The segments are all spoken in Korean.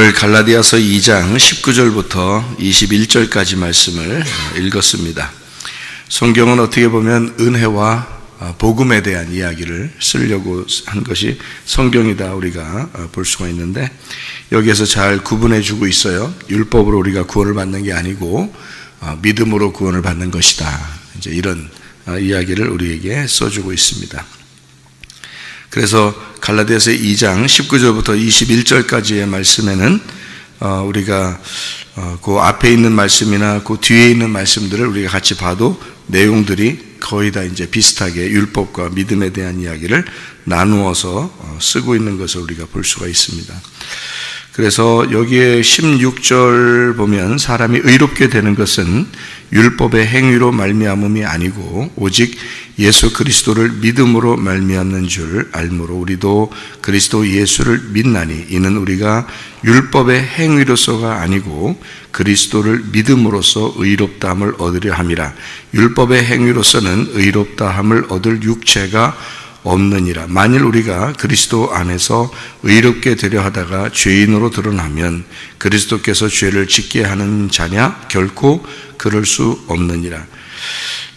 오늘 갈라디아서 2장 19절부터 21절까지 말씀을 읽었습니다. 성경은 어떻게 보면 은혜와 복음에 대한 이야기를 쓰려고 한 것이 성경이다 우리가 볼 수가 있는데, 여기에서 잘 구분해 주고 있어요. 율법으로 우리가 구원을 받는 게 아니고 믿음으로 구원을 받는 것이다. 이제 이런 이야기를 우리에게 써주고 있습니다. 그래서 갈라디아서 2장 19절부터 21절까지의 말씀에는 우리가 그 앞에 있는 말씀이나 그 뒤에 있는 말씀들을 우리가 같이 봐도 내용들이 거의 다 이제 비슷하게 율법과 믿음에 대한 이야기를 나누어서 쓰고 있는 것을 우리가 볼 수가 있습니다. 그래서 여기에 16절 보면 사람이 의롭게 되는 것은 율법의 행위로 말미암음이 아니고 오직 예수 그리스도를 믿음으로 말미암는 줄 알므로 우리도 그리스도 예수를 믿나니 이는 우리가 율법의 행위로서가 아니고 그리스도를 믿음으로써 의롭다함을 얻으려 함이라. 율법의 행위로서는 의롭다함을 얻을 육체가 없느니라. 만일 우리가 그리스도 안에서 의롭게 되려 하다가 죄인으로 드러나면 그리스도께서 죄를 짓게 하는 자냐? 결코 그럴 수 없느니라.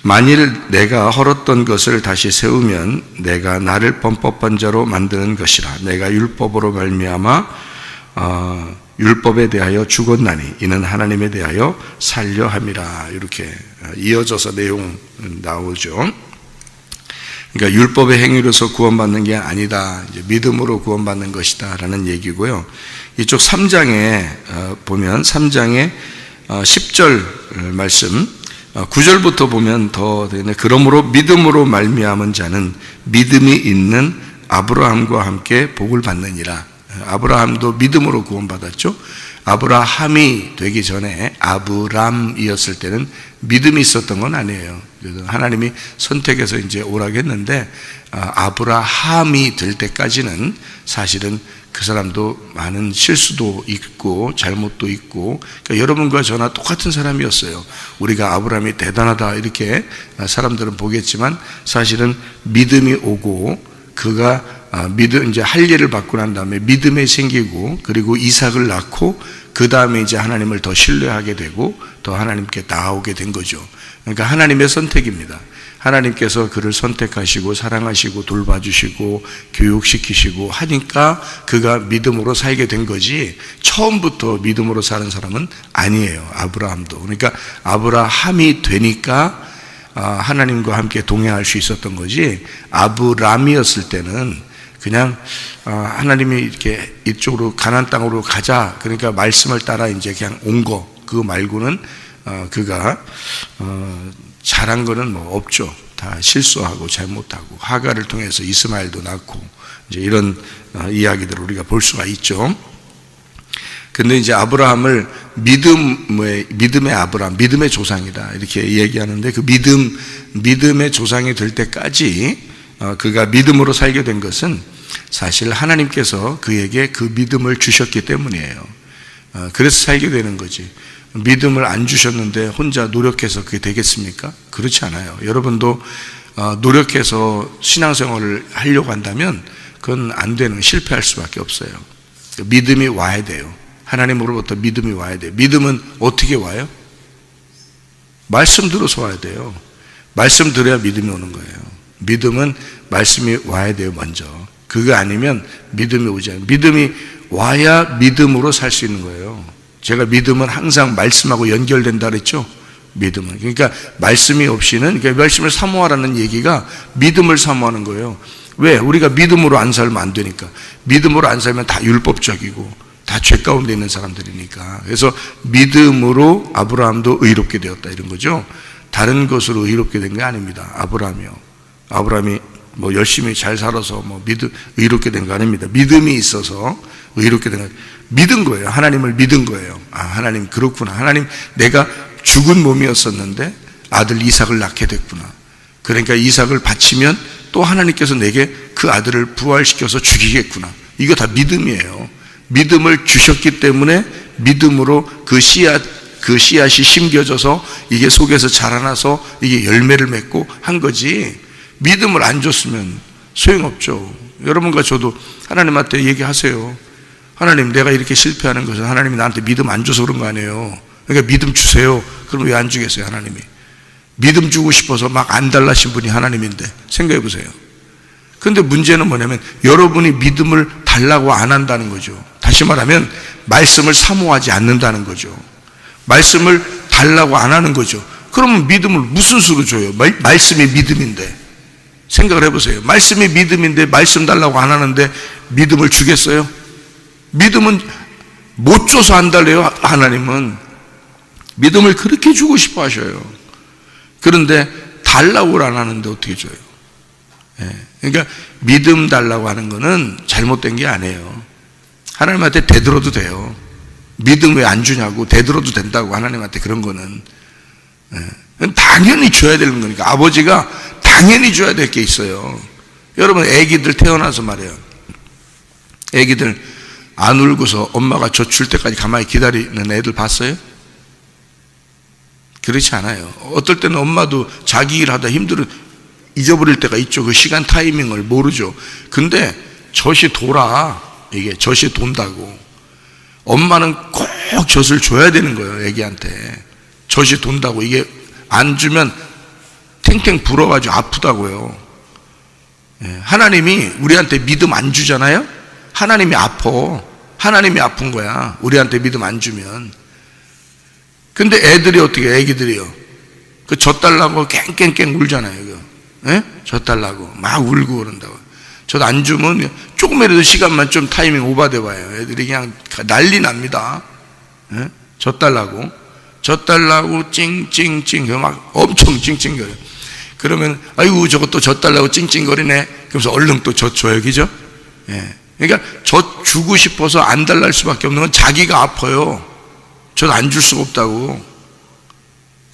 만일 내가 헐었던 것을 다시 세우면 내가 나를 범법한 자로 만드는 것이라. 내가 율법으로 말미암아 율법에 대하여 죽었나니 이는 하나님에 대하여 살려 함이라. 이렇게 이어져서 내용 나오죠. 그러니까 율법의 행위로서 구원받는 게 아니다, 이제 믿음으로 구원받는 것이다 라는 얘기고요. 이쪽 3장에 보면 3장의 10절 말씀 9절부터 보면 더 되네. 그러므로 믿음으로 말미암은 자는 믿음이 있는 아브라함과 함께 복을 받느니라. 아브라함도 믿음으로 구원받았죠. 아브라함이 되기 전에 아브람이었을 때는 믿음이 있었던 건 아니에요. 하나님이 선택해서 이제 오라고 했는데 아브라함이 될 때까지는 사실은 그 사람도 많은 실수도 있고 잘못도 있고, 그러니까 여러분과 저나 똑같은 사람이었어요. 우리가 아브라함이 대단하다 이렇게 사람들은 보겠지만 사실은 믿음이 오고 그가 믿음 이제 할 일을 받고 난 다음에 믿음이 생기고 그리고 이삭을 낳고 그 다음에 이제 하나님을 더 신뢰하게 되고 더 하나님께 나아오게 된 거죠. 그러니까 하나님의 선택입니다. 하나님께서 그를 선택하시고 사랑하시고 돌봐주시고 교육시키시고 하니까 그가 믿음으로 살게 된 거지, 처음부터 믿음으로 사는 사람은 아니에요. 아브라함도. 그러니까 아브라함이 되니까 하나님과 함께 동행할 수 있었던 거지, 아브람이었을 때는 그냥 하나님이 이렇게 이쪽으로 가나안 땅으로 가자 그러니까 말씀을 따라 이제 그냥 온 거, 그거 말고는 그가 잘한 거는 뭐 없죠. 다 실수하고 잘못하고 하가를 통해서 이스마엘도 낳고 이제 이런 이야기들을 우리가 볼 수가 있죠. 근데 이제 아브라함을 믿음의 아브라함, 믿음의 조상이다 이렇게 얘기하는데, 그 믿음의 조상이 될 때까지 그가 믿음으로 살게 된 것은 사실 하나님께서 그에게 그 믿음을 주셨기 때문이에요. 그래서 살게 되는 거지. 믿음을 안 주셨는데 혼자 노력해서 그게 되겠습니까? 그렇지 않아요. 여러분도 노력해서 신앙생활을 하려고 한다면 그건 안 되는, 실패할 수밖에 없어요. 믿음이 와야 돼요. 하나님으로부터 믿음이 와야 돼요. 믿음은 어떻게 와요? 말씀 들어서 와야 돼요. 말씀 들어야 믿음이 오는 거예요. 믿음은 말씀이 와야 돼요. 먼저. 그거 아니면 믿음이 오지 않아요. 믿음이 와야 믿음으로 살 수 있는 거예요. 제가 믿음은 항상 말씀하고 연결된다 그랬죠. 믿음은. 그러니까 말씀이 없이는, 그러니까 말씀을 사모하라는 얘기가 믿음을 사모하는 거예요. 왜? 우리가 믿음으로 안 살면 안 되니까. 믿음으로 안 살면 다 율법적이고 다 죄 가운데 있는 사람들이니까. 그래서 믿음으로 아브라함도 의롭게 되었다 이런 거죠. 다른 것으로 의롭게 된 게 아닙니다. 아브라함이 뭐 열심히 잘 살아서 뭐 의롭게 된 거 아닙니다. 믿음이 있어서 의롭게 된 거, 믿은 거예요. 하나님을 믿은 거예요. 하나님 그렇구나. 하나님, 내가 죽은 몸이었었는데 아들 이삭을 낳게 됐구나. 그러니까 이삭을 바치면 또 하나님께서 내게 그 아들을 부활시켜서 죽이겠구나. 이거 다 믿음이에요. 믿음을 주셨기 때문에 믿음으로 그 씨앗이 심겨져서 이게 속에서 자라나서 이게 열매를 맺고 한 거지, 믿음을 안 줬으면 소용없죠. 여러분과 저도 하나님한테 얘기하세요. 하나님, 내가 이렇게 실패하는 것은 하나님이 나한테 믿음 안 줘서 그런 거 아니에요. 그러니까 믿음 주세요. 그럼 왜 안 주겠어요, 하나님이? 믿음 주고 싶어서 막 안 달라신 분이 하나님인데 생각해 보세요. 그런데 문제는 뭐냐면 여러분이 믿음을 달라고 안 한다는 거죠. 다시 말하면 말씀을 사모하지 않는다는 거죠. 말씀을 달라고 안 하는 거죠. 그러면 믿음을 무슨 수로 줘요? 말씀이 믿음인데. 생각을 해보세요. 말씀이 믿음인데 말씀 달라고 안 하는데 믿음을 주겠어요? 믿음은 못 줘서 안 달래요. 하나님은 믿음을 그렇게 주고 싶어 하셔요. 그런데 달라고 안 하는데 어떻게 줘요? 그러니까 믿음 달라고 하는 거는 잘못된 게 아니에요. 하나님한테 대들어도 돼요. 믿음 왜 안 주냐고 대들어도 된다고. 하나님한테 그런 거는 당연히 줘야 되는 거니까. 아버지가 당연히 줘야 될 게 있어요. 여러분, 애기들 태어나서 말이에요, 애기들 안 울고서 엄마가 젖 줄 때까지 가만히 기다리는 애들 봤어요? 그렇지 않아요. 어떨 때는 엄마도 자기 일 하다 힘들어 잊어버릴 때가 있죠. 그 시간 타이밍을 모르죠. 근데 젖이 돌아. 이게 젖이 돈다고. 엄마는 꼭 젖을 줘야 되는 거예요, 애기한테. 젖이 돈다고. 이게 안 주면 탱탱 불어가지고 아프다고요. 하나님이 우리한테 믿음 안 주잖아요? 하나님이 아파. 하나님이 아픈 거야, 우리한테 믿음 안 주면. 근데 애들이 어떻게, 애기들이요, 그 젖 달라고 깽깽깽 울잖아요. 젖 달라고 막 울고 그런다고. 젖 안 주면 조금이라도 시간만 좀 타이밍 오버돼 봐요, 애들이 그냥 난리 납니다. 젖 달라고 찡찡찡 막 엄청 찡찡거려. 그러면 아이고 저것도 젖 달라고 찡찡거리네. 그러면서 얼른 또 젖 줘요, 그죠? 그러니까 젖 주고 싶어서 안 달랄 수밖에 없는 건 자기가 아파요. 젖 안 줄 수가 없다고.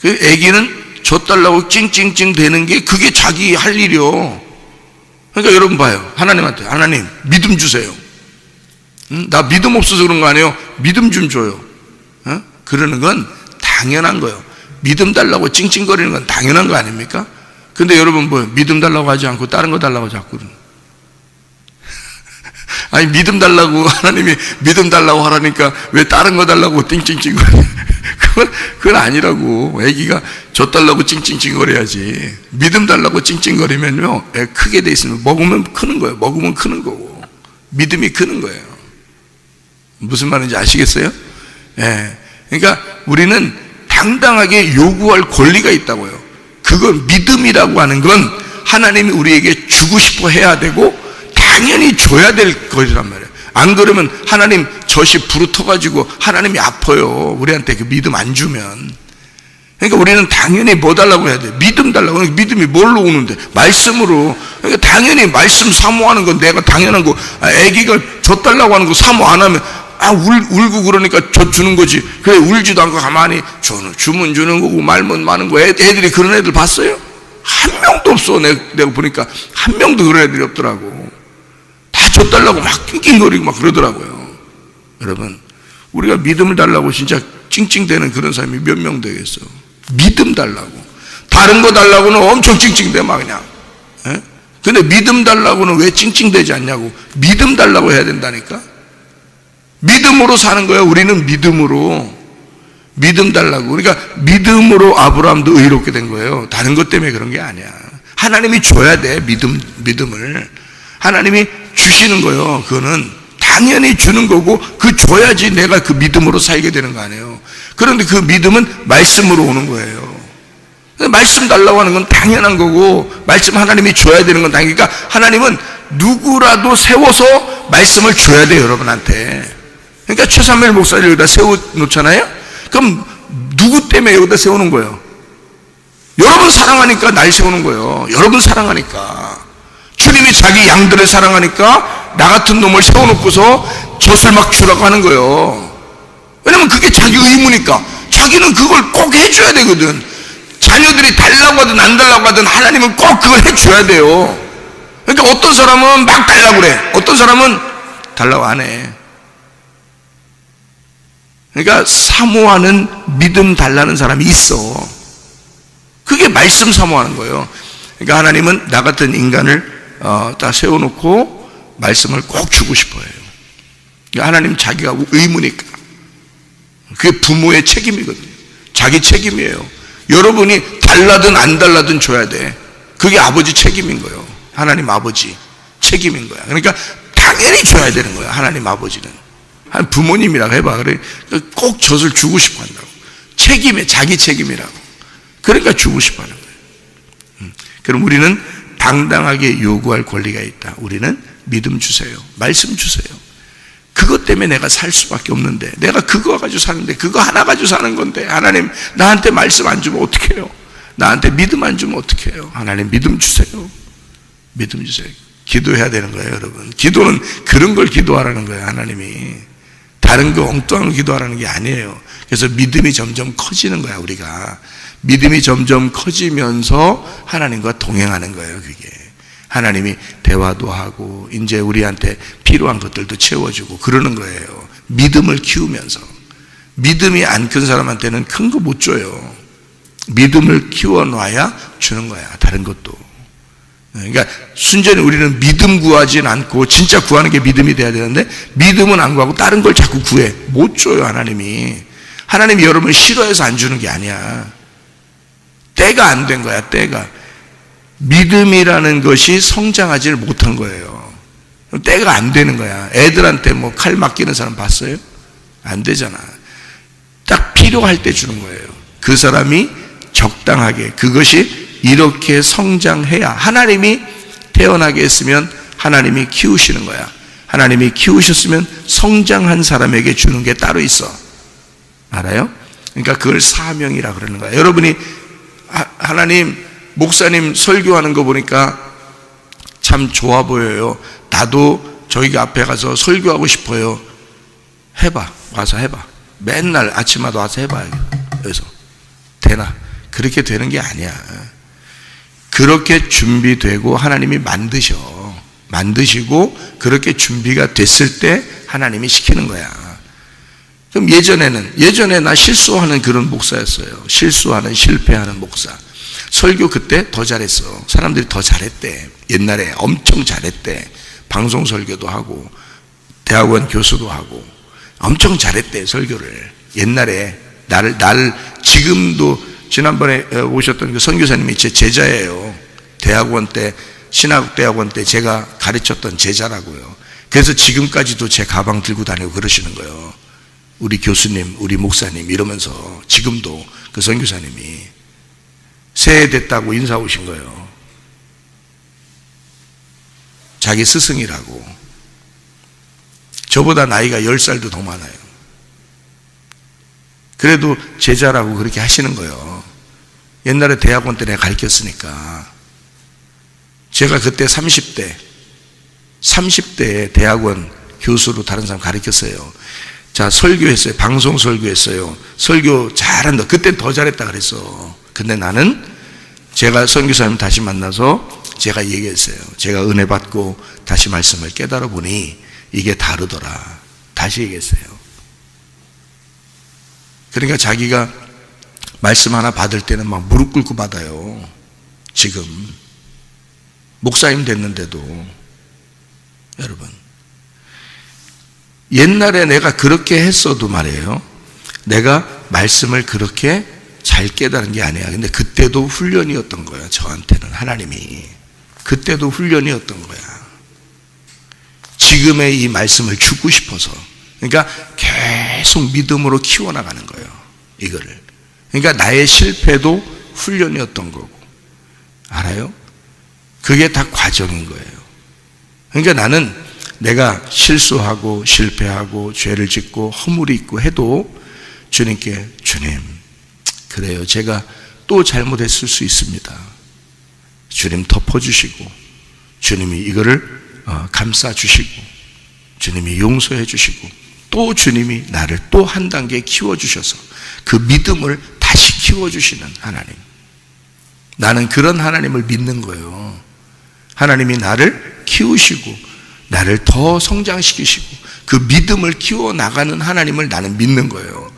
그 애기는 젖 달라고 찡찡찡 대는 게 그게 자기 할 일이요. 그러니까 여러분 봐요, 하나님한테, 하나님 믿음 주세요. 나 믿음 없어서 그런 거 아니에요. 믿음 좀 줘요. 그러는 건 당연한 거예요. 믿음 달라고 찡찡거리는 건 당연한 거 아닙니까? 근데 여러분 뭐예요? 믿음 달라고 하지 않고 다른 거 달라고 자꾸 아니, 믿음 달라고, 하나님이 믿음 달라고 하라니까 왜 다른 거 달라고 띵찡찡거려? 그건 아니라고. 애기가 젖 달라고 찡찡찡거려야지. 믿음 달라고 찡찡거리면요, 애 크게 돼 있으면 먹으면 크는 거예요. 먹으면 크는 거고, 믿음이 크는 거예요. 무슨 말인지 아시겠어요? 그러니까 우리는 당당하게 요구할 권리가 있다고요. 그건 믿음이라고 하는 건 하나님이 우리에게 주고 싶어 해야 되고 당연히 줘야 될 것이란 말이에요. 안 그러면 하나님 젖이 부르터가지고 하나님이 아파요, 우리한테 그 믿음 안 주면. 그러니까 우리는 당연히 뭐 달라고 해야 돼? 믿음 달라고. 믿음이 뭘로 오는데? 말씀으로. 그러니까 당연히 말씀 사모하는 건 내가 당연한 거. 애기가 젖 달라고 하는 거 사모 안 하면 울고 그러니까 젖 주는 거지. 그래, 울지도 않고 가만히 주면 주는 거고 말면 마는 거. 애들이 그런 애들 봤어요? 한 명도 없어. 내가 보니까 한 명도 그런 애들이 없더라고. 다 젖 달라고 막 낑낑거리고 막 그러더라고요. 여러분, 우리가 믿음을 달라고 진짜 찡찡대는 그런 사람이 몇 명 되겠어? 믿음 달라고. 다른 거 달라고는 엄청 찡찡대 막 그냥. 근데 믿음 달라고는 왜 찡찡대지 않냐고. 믿음 달라고 해야 된다니까. 믿음으로 사는 거예요. 우리는 믿음으로. 믿음 달라고. 그러니까 믿음으로 아브라함도 의롭게 된 거예요. 다른 것 때문에 그런 게 아니야. 하나님이 줘야 돼. 믿음을 하나님이 주시는 거예요. 그거는 당연히 주는 거고, 그 줘야지 내가 그 믿음으로 살게 되는 거 아니에요. 그런데 그 믿음은 말씀으로 오는 거예요. 말씀 달라고 하는 건 당연한 거고, 말씀 하나님이 줘야 되는 건 당연히. 그러니까 하나님은 누구라도 세워서 말씀을 줘야 돼요, 여러분한테. 그러니까 최삼일 목사를 여기다 세워놓잖아요. 그럼 누구 때문에 여기다 세우는 거예요? 여러분 사랑하니까 날 세우는 거예요. 여러분 사랑하니까. 주님이 자기 양들을 사랑하니까 나 같은 놈을 세워놓고서 젖을 막 주라고 하는 거예요. 왜냐면 그게 자기 의무니까. 자기는 그걸 꼭 해줘야 되거든. 자녀들이 달라고 하든 안 달라고 하든 하나님은 꼭 그걸 해줘야 돼요. 그러니까 어떤 사람은 막 달라고 그래. 어떤 사람은 달라고 안 해. 그러니까 사모하는 믿음 달라는 사람이 있어. 그게 말씀 사모하는 거예요. 그러니까 하나님은 나 같은 인간을 다 세워놓고 말씀을 꼭 주고 싶어 해요. 하나님 자기가 의무니까. 그게 부모의 책임이거든요. 자기 책임이에요. 여러분이 달라든 안 달라든 줘야 돼. 그게 아버지 책임인 거예요. 하나님 아버지 책임인 거야. 그러니까 당연히 줘야 되는 거야. 하나님 아버지는. 한 부모님이라고 해봐. 그래 꼭 젖을 주고 싶어 한다고. 책임에 자기 책임이라고. 그러니까 주고 싶어 하는 거예요. 그럼 우리는 당당하게 요구할 권리가 있다. 우리는 믿음 주세요. 말씀 주세요. 그것 때문에 내가 살 수밖에 없는데, 내가 그거 가지고 사는데, 그거 하나 가지고 사는 건데, 하나님 나한테 말씀 안 주면 어떡해요? 나한테 믿음 안 주면 어떡해요? 하나님 믿음 주세요. 믿음 주세요. 기도해야 되는 거예요, 여러분. 기도는 그런 걸 기도하라는 거예요, 하나님이. 다른 거 엉뚱한 거 기도하라는 게 아니에요. 그래서 믿음이 점점 커지는 거야, 우리가. 믿음이 점점 커지면서 하나님과 동행하는 거예요, 그게. 하나님이 대화도 하고 이제 우리한테 필요한 것들도 채워주고 그러는 거예요. 믿음을 키우면서. 믿음이 안 큰 사람한테는 큰 거 못 줘요. 믿음을 키워놔야 주는 거야, 다른 것도. 그러니까 순전히 우리는 믿음 구하진 않고, 진짜 구하는 게 믿음이 돼야 되는데 믿음은 안 구하고 다른 걸 자꾸 구해. 못 줘요, 하나님이. 하나님이 여러분을 싫어해서 안 주는 게 아니야. 때가 안 된 거야, 때가. 믿음이라는 것이 성장하지를 못한 거예요. 때가 안 되는 거야. 애들한테 뭐 칼 맡기는 사람 봤어요? 안 되잖아. 딱 필요할 때 주는 거예요. 그 사람이 적당하게, 그것이 이렇게 성장해야, 하나님이 태어나게 했으면 하나님이 키우시는 거야. 하나님이 키우셨으면 성장한 사람에게 주는 게 따로 있어. 알아요? 그러니까 그걸 사명이라 그러는 거야. 여러분이 하나님, 목사님 설교하는 거 보니까 참 좋아 보여요. 나도 저희 앞에 가서 설교하고 싶어요. 해봐. 와서 해봐. 맨날 아침마다 와서 해봐. 여기서. 되나? 그렇게 되는 게 아니야. 그렇게 준비되고 하나님이 만드시고 그렇게 준비가 됐을 때 하나님이 시키는 거야. 그럼 예전에 나 실수하는 그런 목사였어요. 실수하는, 실패하는 목사. 설교 그때 더 잘했어. 사람들이 더 잘했대. 옛날에 엄청 잘했대. 방송 설교도 하고 대학원 교수도 하고 엄청 잘했대, 설교를. 옛날에 나를 지금도, 지난번에 오셨던 그 선교사님이 제 제자예요. 대학원 때, 신학대학원 때 제가 가르쳤던 제자라고요. 그래서 지금까지도 제 가방 들고 다니고 그러시는 거예요. 우리 교수님, 우리 목사님 이러면서. 지금도 그 선교사님이 새해 됐다고 인사 오신 거예요. 자기 스승이라고. 저보다 나이가 10살도 더 많아요. 그래도 제자라고 그렇게 하시는 거예요. 옛날에 대학원 때 내가 가르쳤으니까. 제가 그때 30대에 대학원 교수로 다른 사람 가르쳤어요. 자, 설교했어요. 방송 설교했어요. 설교 잘한다. 그때 더 잘했다 그랬어. 근데 나는, 제가 선교사님 다시 만나서 제가 얘기했어요. 제가 은혜 받고 다시 말씀을 깨달아 보니 이게 다르더라. 다시 얘기했어요. 그러니까 자기가 말씀 하나 받을 때는 막 무릎 꿇고 받아요. 지금 목사님 됐는데도. 여러분, 옛날에 내가 그렇게 했어도 말이에요, 내가 말씀을 그렇게 잘 깨달은 게 아니야. 근데 그때도 훈련이었던 거야. 저한테는 하나님이. 그때도 훈련이었던 거야. 지금의 이 말씀을 주고 싶어서. 그러니까 계속 믿음으로 키워나가는 거예요, 이거를. 그러니까 나의 실패도 훈련이었던 거고. 알아요? 그게 다 과정인 거예요. 그러니까 나는 내가 실수하고 실패하고 죄를 짓고 허물이 있고 해도 주님께, 주님, 그래요, 제가 또 잘못했을 수 있습니다. 주님 덮어주시고, 주님이 이거를 감싸주시고, 주님이 용서해 주시고, 또 주님이 나를 또 한 단계 키워주셔서 그 믿음을 다시 키워주시는 하나님. 나는 그런 하나님을 믿는 거예요. 하나님이 나를 키우시고 나를 더 성장시키시고 그 믿음을 키워나가는 하나님을 나는 믿는 거예요.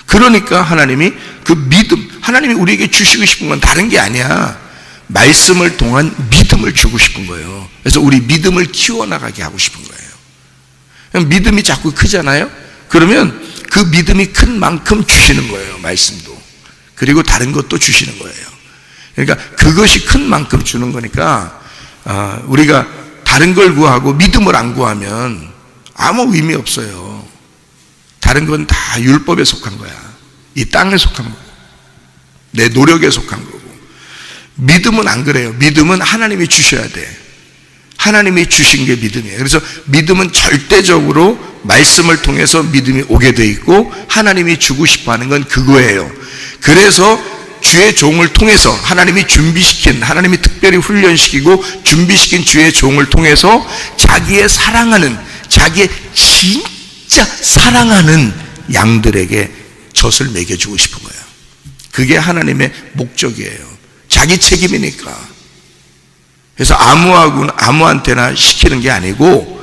그러니까 하나님이 그 믿음, 하나님이 우리에게 주시고 싶은 건 다른 게 아니야. 말씀을 통한 믿음을 주고 싶은 거예요. 그래서 우리 믿음을 키워나가게 하고 싶은 거예요. 믿음이 자꾸 크잖아요. 그러면 그 믿음이 큰 만큼 주시는 거예요. 말씀도. 그리고 다른 것도 주시는 거예요. 그러니까 그것이 큰 만큼 주는 거니까 우리가 다른 걸 구하고 믿음을 안 구하면 아무 의미 없어요. 다른 건 다 율법에 속한 거야. 이 땅에 속한 거고 내 노력에 속한 거고. 믿음은 안 그래요. 믿음은 하나님이 주셔야 돼. 하나님이 주신 게 믿음이에요. 그래서 믿음은 절대적으로 말씀을 통해서 믿음이 오게 돼 있고, 하나님이 주고 싶어 하는 건 그거예요. 그래서 주의 종을 통해서 하나님이 준비시킨, 하나님이 특별히 훈련시키고 준비시킨 주의 종을 통해서 자기의 사랑하는, 자기의 진짜 사랑하는 양들에게 젖을 먹여주고 싶은 거예요. 그게 하나님의 목적이에요. 자기 책임이니까. 그래서 아무한테나 시키는 게 아니고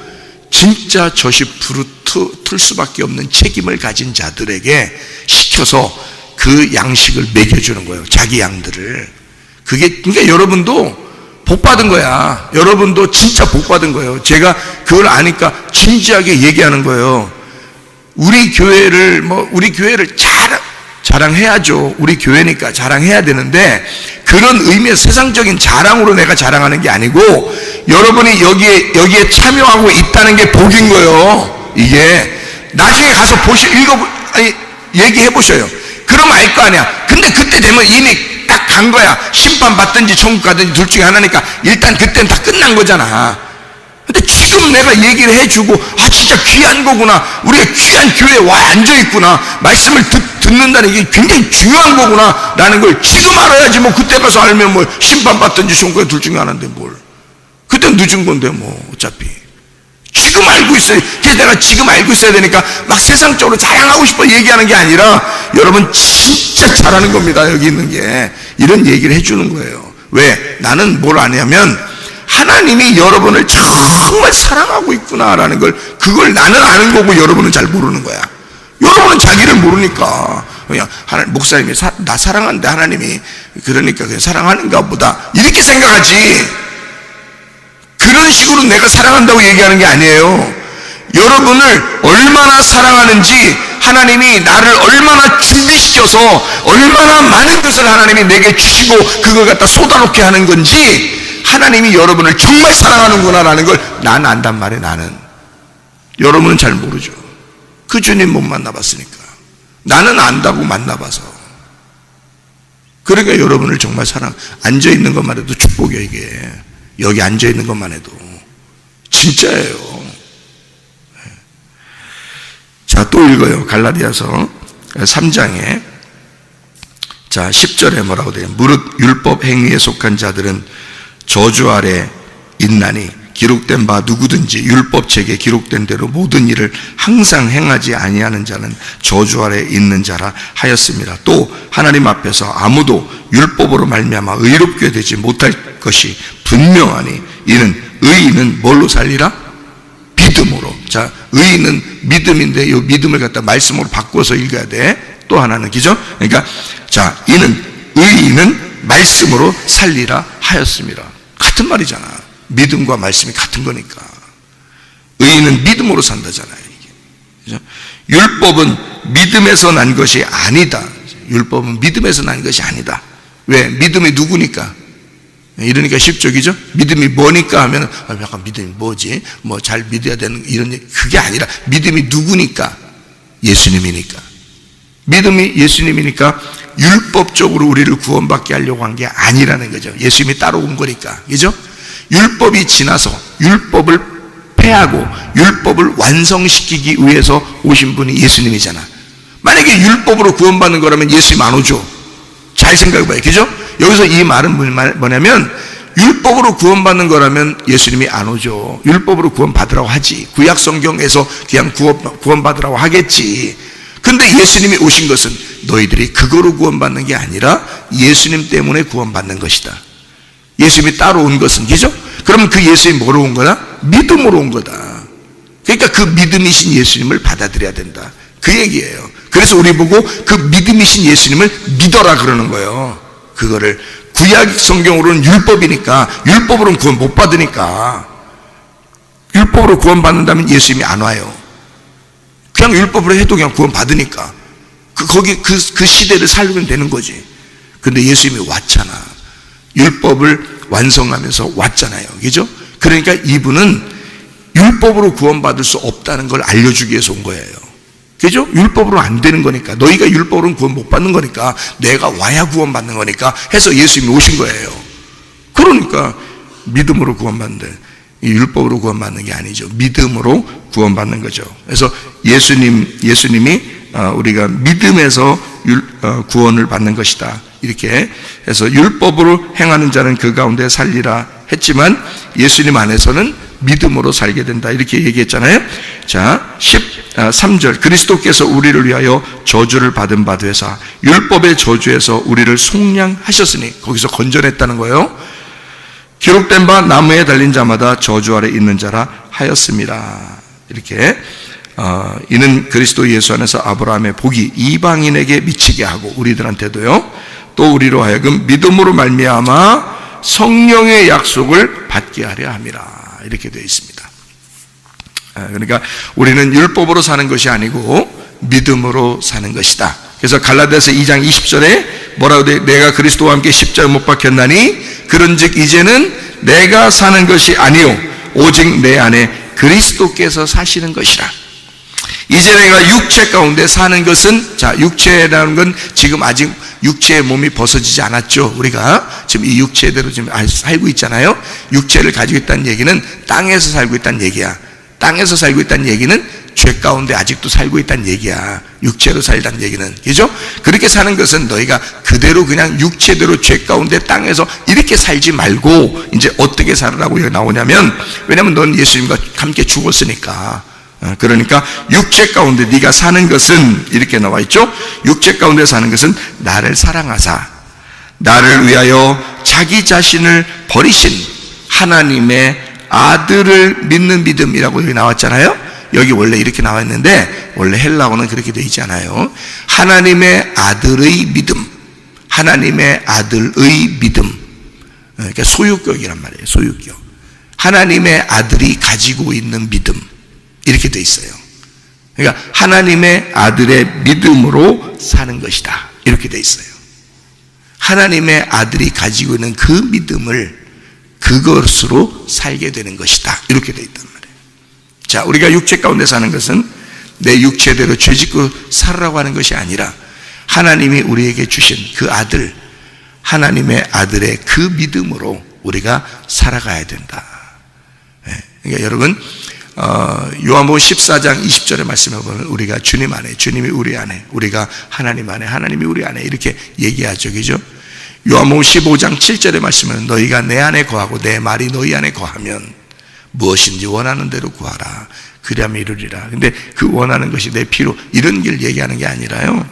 진짜 젖이 부르틀 수밖에 없는 책임을 가진 자들에게 시켜서 그 양식을 먹여주는 거예요. 자기 양들을. 그러니까 여러분도 복 받은 거야. 여러분도 진짜 복 받은 거예요. 제가 그걸 아니까 진지하게 얘기하는 거예요. 우리 교회를 자랑해야죠. 우리 교회니까 자랑해야 되는데, 그런 의미의 세상적인 자랑으로 내가 자랑하는 게 아니고, 여러분이 여기에 참여하고 있다는 게 복인 거예요. 이게 나중에 가서 얘기해 보셔요. 그럼 알 거 아니야. 근데 그때 되면 이미 딱 간 거야. 심판 받든지 천국 가든지 둘 중에 하나니까 일단 그때는 다 끝난 거잖아. 근데 지금 내가 얘기를 해주고, 진짜 귀한 거구나, 우리가 귀한 교회에 와 앉아있구나, 말씀을 듣는다는 게 굉장히 중요한 거구나 라는 걸 지금 알아야지. 그때 가서 알면 심판받든지 천국에 둘 중에 하나인데 그땐 늦은 건데 어차피 지금 알고 있어요. 그래서 내가 지금 알고 있어야 되니까 막 세상적으로 자랑하고 싶어 얘기하는 게 아니라, 여러분 진짜 잘하는 겁니다. 여기 있는 게 이런 얘기를 해주는 거예요. 왜? 나는 뭘 아냐면 하나님이 여러분을 정말 사랑하고 있구나라는 걸, 그걸 나는 아는 거고 여러분은 잘 모르는 거야. 여러분은 자기를 모르니까 그냥 목사님이 나 사랑하는데 하나님이 그러니까 그냥 사랑하는가 보다 이렇게 생각하지, 그런 식으로 내가 사랑한다고 얘기하는 게 아니에요. 여러분을 얼마나 사랑하는지, 하나님이 나를 얼마나 준비시켜서 얼마나 많은 것을 하나님이 내게 주시고 그걸 갖다 쏟아놓게 하는 건지, 하나님이 여러분을 정말 사랑하는구나라는 걸 난 안단 말이에요. 나는. 여러분은 잘 모르죠. 그 주님 못 만나봤으니까. 나는 안다고 만나봐서. 그러니까 여러분을 정말 앉아있는 것만 해도 축복이에요. 이게 여기 앉아있는 것만 해도 진짜예요. 자, 또 읽어요. 갈라디아서 3장에 자 10절에 뭐라고 돼요? 무릇 율법 행위에 속한 자들은 저주 아래 있나니, 기록된 바 누구든지 율법책에 기록된 대로 모든 일을 항상 행하지 아니하는 자는 저주 아래 있는 자라 하였습니다. 또 하나님 앞에서 아무도 율법으로 말미암아 의롭게 되지 못할 것이 분명하니, 이는 의인은 뭘로 살리라? 믿음으로. 자, 의인은 믿음인데 이 믿음을 갖다 말씀으로 바꿔서 읽어야 돼. 또 하나는 기죠? 그러니까 자, 이는 의인은 말씀으로 살리라 하였습니다. 같은 말이잖아. 믿음과 말씀이 같은 거니까. 의인은 믿음으로 산다잖아요. 이게. 율법은 믿음에서 난 것이 아니다. 율법은 믿음에서 난 것이 아니다. 왜? 믿음이 누구니까? 이러니까 쉽죠, 그죠? 믿음이 뭐니까 하면 약간 믿음이 뭐지? 잘 믿어야 되는 이런, 그게 아니라 믿음이 누구니까? 예수님이니까. 믿음이 예수님이니까 율법적으로 우리를 구원받게 하려고 한 게 아니라는 거죠. 예수님이 따로 온 거니까. 그죠? 율법이 지나서 율법을 폐하고 율법을 완성시키기 위해서 오신 분이 예수님이잖아. 만약에 율법으로 구원받는 거라면 예수님 안 오죠. 잘 생각해봐요. 그죠? 여기서 이 말은 뭐냐면, 율법으로 구원받는 거라면 예수님이 안 오죠. 율법으로 구원받으라고 하지. 구약 성경에서 그냥 구원받으라고 하겠지. 근데 예수님이 오신 것은 너희들이 그거로 구원받는 게 아니라 예수님 때문에 구원받는 것이다. 예수님이 따로 온 것은, 그죠? 그럼 그 예수님이 뭐로 온 거다? 믿음으로 온 거다. 그러니까 그 믿음이신 예수님을 받아들여야 된다. 그 얘기예요. 그래서 우리 보고 그 믿음이신 예수님을 믿어라 그러는 거예요. 그거를 구약 성경으로는 율법이니까, 율법으로는 구원 못 받으니까, 율법으로 구원 받는다면 예수님이 안 와요. 그냥 율법으로 해도 그냥 구원 받으니까 그 시대를 살면 되는 거지. 근데 예수님이 왔잖아. 율법을 완성하면서 왔잖아요. 그죠? 그러니까 이분은 율법으로 구원받을 수 없다는 걸 알려주기 위해서 온 거예요. 그죠? 율법으로 안 되는 거니까, 너희가 율법으로는 구원 못 받는 거니까 내가 와야 구원 받는 거니까 해서 예수님이 오신 거예요. 그러니까 믿음으로 구원받는데, 율법으로 구원받는 게 아니죠. 믿음으로 구원받는 거죠. 그래서 예수님이 우리가 믿음에서 구원을 받는 것이다, 이렇게 해서 율법으로 행하는 자는 그 가운데 살리라 했지만 예수님 안에서는 믿음으로 살게 된다, 이렇게 얘기했잖아요. 자, 13절, 그리스도께서 우리를 위하여 저주를 받은 바 되사 율법의 저주에서 우리를 속량하셨으니, 거기서 건져냈다는 거예요. 기록된 바 나무에 달린 자마다 저주 아래 있는 자라 하였습니다. 이렇게 이는 그리스도 예수 안에서 아브라함의 복이 이방인에게 미치게 하고 우리들한테도요, 또 우리로 하여금 믿음으로 말미암아 성령의 약속을 받게 하려 함이라, 이렇게 되어 있습니다. 그러니까 우리는 율법으로 사는 것이 아니고 믿음으로 사는 것이다. 그래서 갈라디아서 2장 20절에 뭐라고 돼? 내가 그리스도와 함께 십자가에 못 박혔나니 그런즉 이제는 내가 사는 것이 아니요 오직 내 안에 그리스도께서 사시는 것이라. 이제 내가 육체 가운데 사는 것은, 자, 육체라는 건 지금 아직 육체의 몸이 벗어지지 않았죠. 우리가 지금 이 육체대로 지금 살고 있잖아요. 육체를 가지고 있다는 얘기는 땅에서 살고 있다는 얘기야. 땅에서 살고 있다는 얘기는 죄 가운데 아직도 살고 있다는 얘기야. 육체로 살다는 얘기는, 그죠? 그렇게 사는 것은 너희가 그대로 그냥 육체대로 죄 가운데 땅에서 이렇게 살지 말고 이제 어떻게 살으라고 나오냐면, 왜냐면 넌 예수님과 함께 죽었으니까. 그러니까 육체 가운데 네가 사는 것은, 이렇게 나와 있죠. 육체 가운데 사는 것은 나를 사랑하사 나를 위하여 자기 자신을 버리신 하나님의 아들을 믿는 믿음이라고 여기 나왔잖아요. 여기 원래 이렇게 나와 있는데 원래 헬라어는 그렇게 되어 있지 않아요. 하나님의 아들의 믿음, 하나님의 아들의 믿음, 그러니까 소유격이란 말이에요. 소유격. 하나님의 아들이 가지고 있는 믿음, 이렇게 되어 있어요. 그러니까 하나님의 아들의 믿음으로 사는 것이다, 이렇게 되어 있어요. 하나님의 아들이 가지고 있는 그 믿음을 그것으로 살게 되는 것이다, 이렇게 되어 있단 말이에요. 자, 우리가 육체 가운데 사는 것은 내 육체대로 죄짓고 살으라고 하는 것이 아니라 하나님이 우리에게 주신 그 아들, 하나님의 아들의 그 믿음으로 우리가 살아가야 된다. 그러니까 여러분, 요한복음 14장 20절의 말씀을 보면 우리가 주님 안에, 주님이 우리 안에, 우리가 하나님 안에, 하나님이 우리 안에, 이렇게 얘기하죠. 그죠? 요한복음 15장 7절의 말씀은 너희가 내 안에 거하고 내 말이 너희 안에 거하면 무엇인지 원하는 대로 구하라, 그리하면 이루리라. 근데 그 원하는 것이 내 필요, 이런 길 얘기하는 게 아니라요,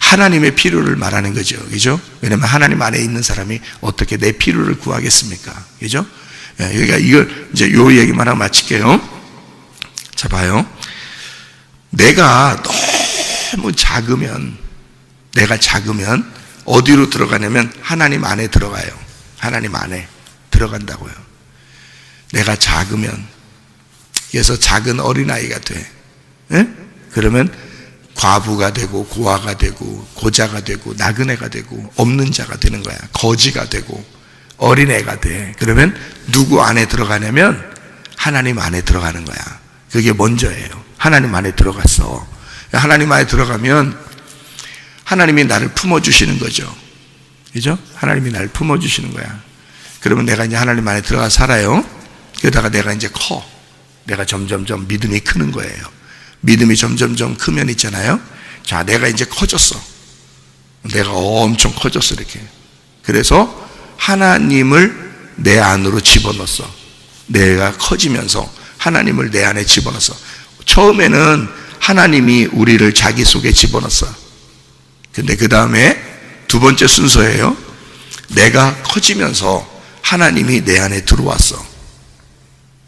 하나님의 필요를 말하는 거죠. 그죠? 왜냐면 하나님 안에 있는 사람이 어떻게 내 필요를 구하겠습니까? 그죠? 그러니까 이걸 이제 요 얘기만 하고 마칠게요. 자, 봐요. 내가 너무 작으면, 내가 작으면 어디로 들어가냐면 하나님 안에 들어가요. 하나님 안에 들어간다고요. 내가 작으면, 그래서 작은 어린아이가 돼. 예? 그러면 과부가 되고 고아가 되고 고자가 되고 나그네가 되고 없는 자가 되는 거야. 거지가 되고 어린애가 돼. 그러면 누구 안에 들어가냐면 하나님 안에 들어가는 거야. 그게 먼저예요. 하나님 안에 들어갔어. 하나님 안에 들어가면 하나님이 나를 품어주시는 거죠. 그죠? 하나님이 나를 품어주시는 거야. 그러면 내가 이제 하나님 안에 들어가 살아요. 그러다가 내가 이제 커. 내가 점점점 믿음이 크는 거예요. 믿음이 점점점 크면 있잖아요. 자, 내가 이제 커졌어. 내가 엄청 커졌어, 이렇게. 그래서 하나님을 내 안으로 집어넣었어. 내가 커지면서 하나님을 내 안에 집어넣었어. 처음에는 하나님이 우리를 자기 속에 집어넣었어. 근데 그 다음에 두 번째 순서예요. 내가 커지면서 하나님이 내 안에 들어왔어.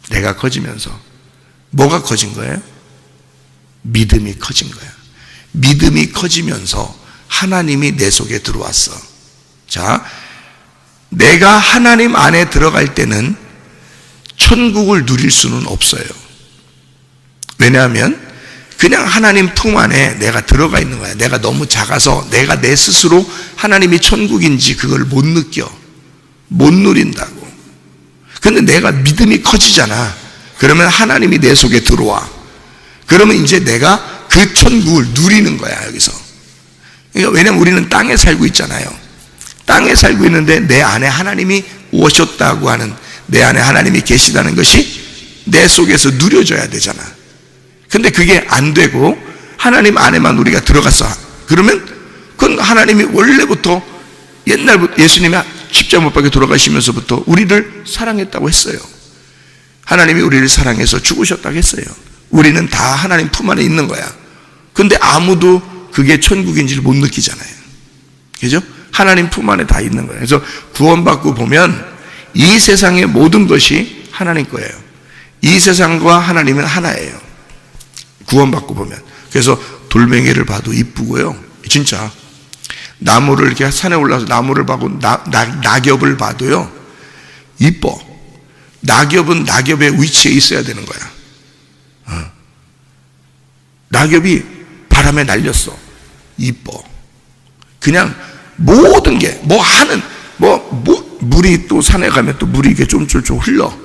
내가 커지면서. 뭐가 커진 거예요? 믿음이 커진 거야. 믿음이 커지면서 하나님이 내 속에 들어왔어. 자, 내가 하나님 안에 들어갈 때는 천국을 누릴 수는 없어요. 왜냐하면 그냥 하나님 품 안에 내가 들어가 있는 거야. 내가 너무 작아서 내가 내 스스로 하나님이 천국인지 그걸 못 느껴. 못 누린다고. 근데 내가 믿음이 커지잖아. 그러면 하나님이 내 속에 들어와. 그러면 이제 내가 그 천국을 누리는 거야, 여기서. 그러니까 왜냐면 우리는 땅에 살고 있잖아요. 땅에 살고 있는데 내 안에 하나님이 오셨다고 하는, 내 안에 하나님이 계시다는 것이 내 속에서 누려져야 되잖아. 근데 그게 안 되고 하나님 안에만 우리가 들어갔어. 그러면 그건 하나님이 원래부터 옛날부터 예수님이 십자가 못 박혀 돌아가시면서부터 우리를 사랑했다고 했어요. 하나님이 우리를 사랑해서 죽으셨다고 했어요. 우리는 다 하나님 품 안에 있는 거야. 근데 아무도 그게 천국인지를 못 느끼잖아요. 그죠? 하나님 품 안에 다 있는 거예요. 그래서 구원받고 보면 이 세상의 모든 것이 하나님 거예요. 이 세상과 하나님은 하나예요. 구원받고 보면. 그래서 돌멩이를 봐도 이쁘고요. 진짜 나무를 이렇게 산에 올라서 나무를 봐도 낙엽을 봐도요 이뻐. 낙엽은 낙엽의 위치에 있어야 되는 거야. 낙엽이 바람에 날렸어. 이뻐. 그냥 모든 게 물이 또 산에 가면 또 물이 이게 쫌쫌쫌 흘러.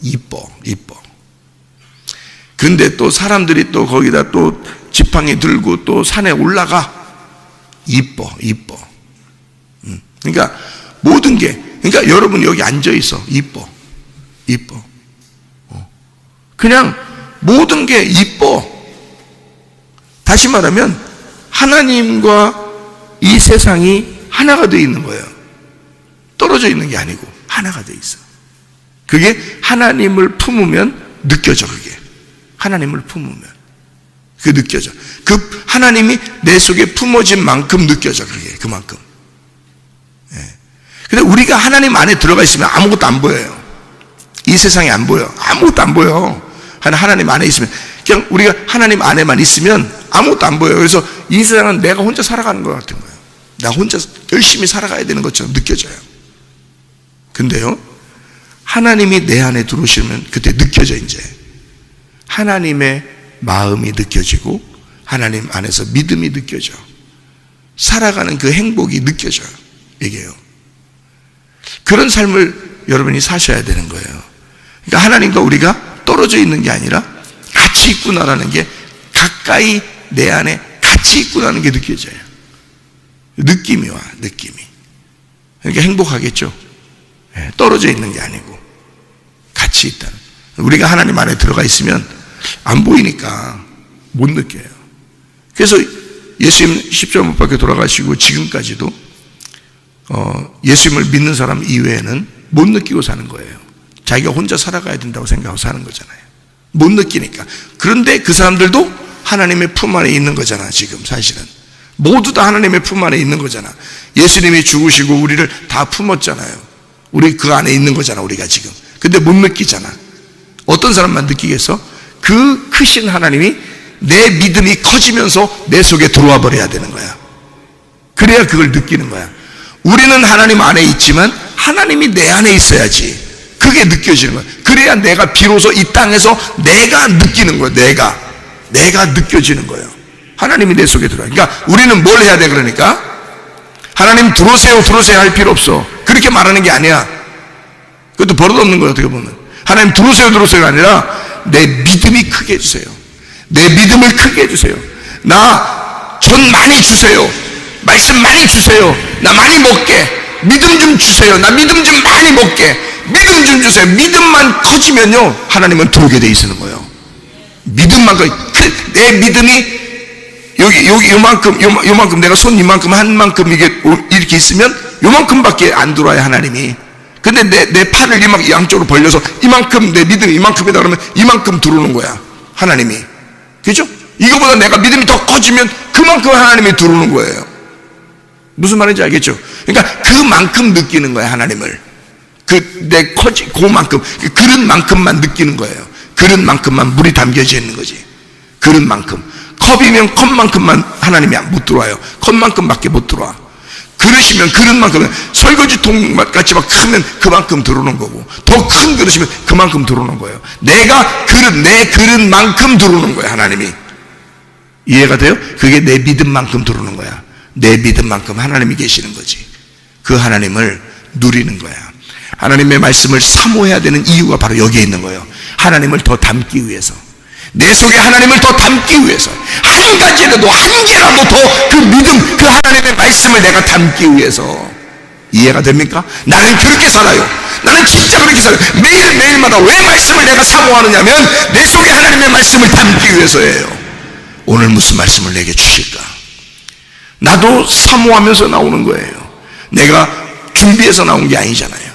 이뻐. 근데 또 사람들이 또 거기다 또 지팡이 들고 또 산에 올라가. 이뻐. 그러니까 모든 게, 그러니까 여러분 여기 앉아 있어. 이뻐. 그냥 모든 게 이뻐. 다시 말하면 하나님과 이 세상이 하나가 되어 있는 거예요. 떨어져 있는 게 아니고 하나가 되어 있어. 그게 하나님을 품으면 느껴져. 그게 하나님을 품으면 그게 느껴져. 그 하나님이 내 속에 품어진 만큼 느껴져. 그게 그만큼. 근데 우리가 하나님 안에 들어가 있으면 아무것도 안 보여요. 이 세상이 안 보여. 아무것도 안 보여. 하나님 안에 있으면, 그냥 우리가 하나님 안에만 있으면 아무것도 안 보여요. 그래서 이 세상은 내가 혼자 살아가는 것 같은 거예요. 나 혼자 열심히 살아가야 되는 것처럼 느껴져요. 근데요, 하나님이 내 안에 들어오시면 그때 느껴져. 이제 하나님의 마음이 느껴지고 하나님 안에서 믿음이 느껴져. 살아가는 그 행복이 느껴져요. 이게요. 그런 삶을 여러분이 사셔야 되는 거예요. 그러니까 하나님과 우리가 떨어져 있는 게 아니라 같이 있구나라는 게, 가까이 내 안에 같이 있구나라는 게 느껴져요. 느낌이 와. 그러니까 행복하겠죠. 떨어져 있는 게 아니고 같이 있다는. 우리가 하나님 안에 들어가 있으면 안 보이니까 못 느껴요. 그래서 예수님 십자가 못 박혀 돌아가시고 지금까지도 예수님을 믿는 사람 이외에는 못 느끼고 사는 거예요. 자기가 혼자 살아가야 된다고 생각하고 사는 거잖아요. 못 느끼니까. 그런데 그 사람들도 하나님의 품 안에 있는 거잖아. 지금 사실은 모두 다 하나님의 품 안에 있는 거잖아. 예수님이 죽으시고 우리를 다 품었잖아요. 우리 그 안에 있는 거잖아, 우리가 지금. 근데 못 느끼잖아. 어떤 사람만 느끼겠어? 그 크신 하나님이 내 믿음이 커지면서 내 속에 들어와 버려야 되는 거야. 그래야 그걸 느끼는 거야. 우리는 하나님 안에 있지만 하나님이 내 안에 있어야지 그게 느껴지는 거야. 그래야 내가 비로소 이 땅에서 내가 느끼는 거야. 내가 느껴지는 거예요. 하나님이 내 속에 들어와. 그러니까 우리는 뭘 해야 돼? 그러니까 하나님 들어오세요 할 필요 없어. 그렇게 말하는 게 아니야. 그것도 버릇없는 거야. 어떻게 보면 하나님 들어오세요가 아니라 내 믿음이 크게 해주세요. 내 믿음을 크게 해주세요. 나 전 많이 주세요. 말씀 많이 주세요. 나 많이 먹게. 믿음 좀 주세요. 나 믿음 좀 많이 먹게. 믿음 좀 주세요. 믿음만 커지면요 하나님은 들어오게 돼 있는 거예요. 믿음만 내 믿음이 여기 요만큼 내가 손 이만큼 한 만큼 이게 이렇게 있으면 요만큼밖에 안 들어와요 하나님이. 근데 내 팔을 양쪽으로 벌려서 이만큼 내 믿음이 이만큼이다 그러면 이만큼 들어오는 거야 하나님이. 그죠? 이거보다 내가 믿음이 더 커지면 그만큼 하나님이 들어오는 거예요. 무슨 말인지 알겠죠? 그러니까 그만큼 느끼는 거야 하나님을. 그만큼 그릇만큼만 느끼는 거예요. 그릇만큼만 물이 담겨져 있는 거지. 그릇만큼. 컵이면 컵만큼만 하나님이 못 들어와요. 컵만큼밖에 못 들어와. 그릇이면 그릇만큼, 설거지통 같이 막 크면 그만큼 들어오는 거고, 더 큰 그릇이면 그만큼 들어오는 거예요. 내 그릇만큼 들어오는 거예요 하나님이. 이해가 돼요? 그게 내 믿음만큼 들어오는 거야. 내 믿음만큼 하나님이 계시는 거지. 그 하나님을 누리는 거야. 하나님의 말씀을 사모해야 되는 이유가 바로 여기에 있는 거예요. 하나님을 더 닮기 위해서, 내 속에 하나님을 더 담기 위해서, 한 가지라도, 한 개라도 더 그 믿음, 그 하나님의 말씀을 내가 담기 위해서. 이해가 됩니까? 나는 그렇게 살아요. 나는 진짜 그렇게 살아요. 매일매일마다 왜 말씀을 내가 사모하느냐면 내 속에 하나님의 말씀을 담기 위해서예요. 오늘 무슨 말씀을 내게 주실까? 나도 사모하면서 나오는 거예요. 내가 준비해서 나온 게 아니잖아요.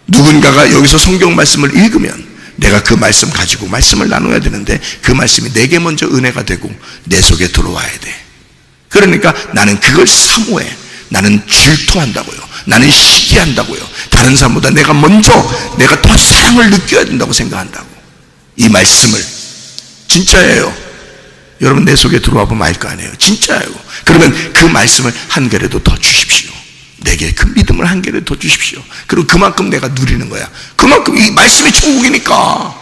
누군가가 여기서 성경 말씀을 읽으면 내가 그 말씀 가지고 말씀을 나눠야 되는데, 그 말씀이 내게 먼저 은혜가 되고 내 속에 들어와야 돼. 그러니까 나는 그걸 사모해. 나는 질투한다고요. 나는 시기한다고요. 다른 사람보다 내가 더 사랑을 느껴야 된다고 생각한다고. 이 말씀을, 진짜예요. 여러분 내 속에 들어와 보면 알 거 아니에요. 진짜예요. 그러면 그 말씀을 한 개라도 더 주십시오. 내게 그 믿음을 한 개라도 더 주십시오. 그리고 그만큼 내가 누리는 거야. 그만큼 이 말씀이 천국이니까,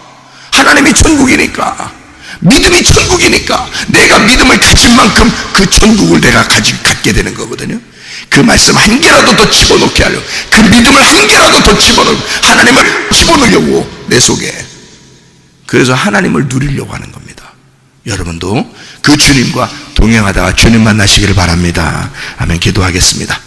하나님이 천국이니까, 믿음이 천국이니까, 내가 믿음을 가진 만큼 그 천국을 내가 갖게 되는 거거든요. 그 말씀 한 개라도 더 집어넣게 하려고, 그 믿음을 한 개라도 더 집어넣으려고, 하나님을 집어넣으려고 내 속에. 그래서 하나님을 누리려고 하는 겁니다. 여러분도 그 주님과 동행하다가 주님 만나시기를 바랍니다. 아멘. 기도하겠습니다.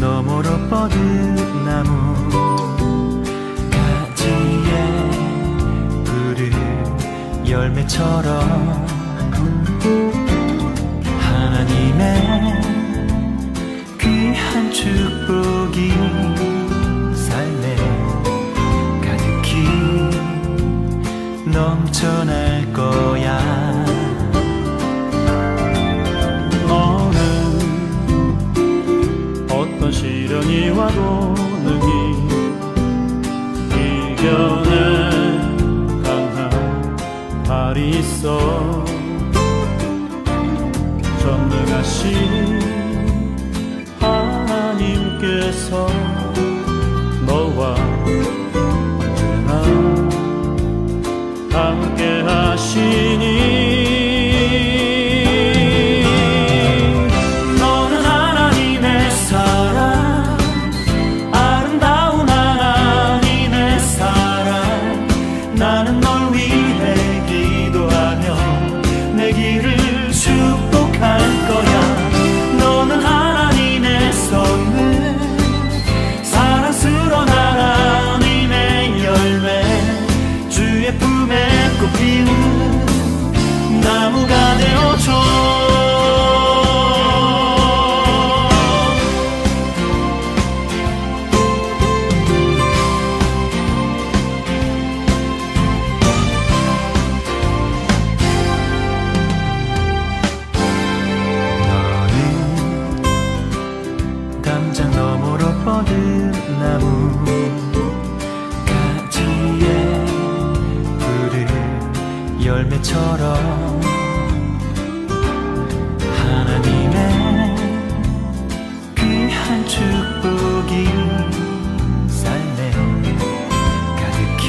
너머로 뻗은 나무 가지에 푸른 열매처럼 하나님의 귀한 축복이 삶에 가득히 넘쳐날 거야. 어떤 시련이 와도 능히 이겨낼 강한 발이 있어. 전능하신 하나님께서 너와 언제나 함께 하시니 나무가 되어줘. 너는 담장 너머로 뻗은 나무 가지에 푸른 열매처럼 하나님의 귀한 축복이 삶에 가득히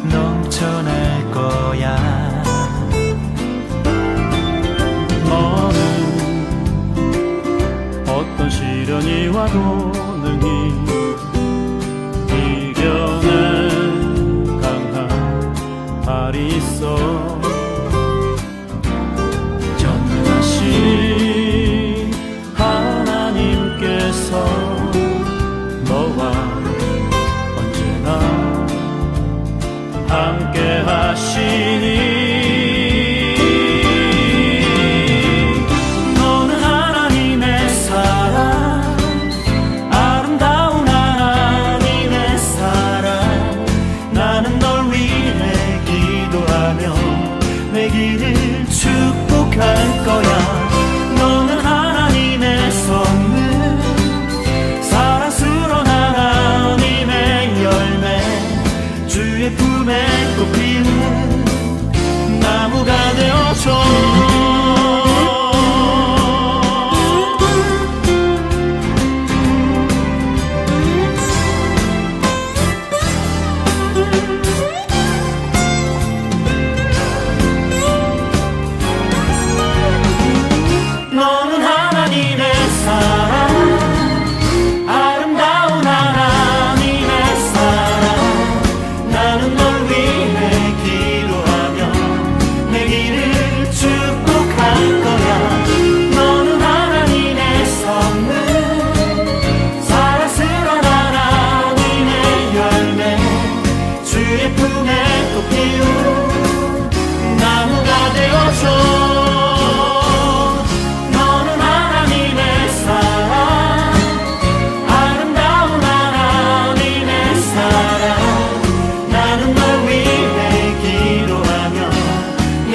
넘쳐날 거야. 너는 어떤 시련이 와도 능히 이겨낼 강한 발이 있어. 전능하신 하나님께서 너와 언제나 함께 하시니 너는 하나님의 사랑, 아름다운 하나님의 사랑. 나는 널 위해 기도하며 내 길을 축복할 거야. 너는 하나님의 선물, 사랑스러운 하나님의 열매.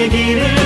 길을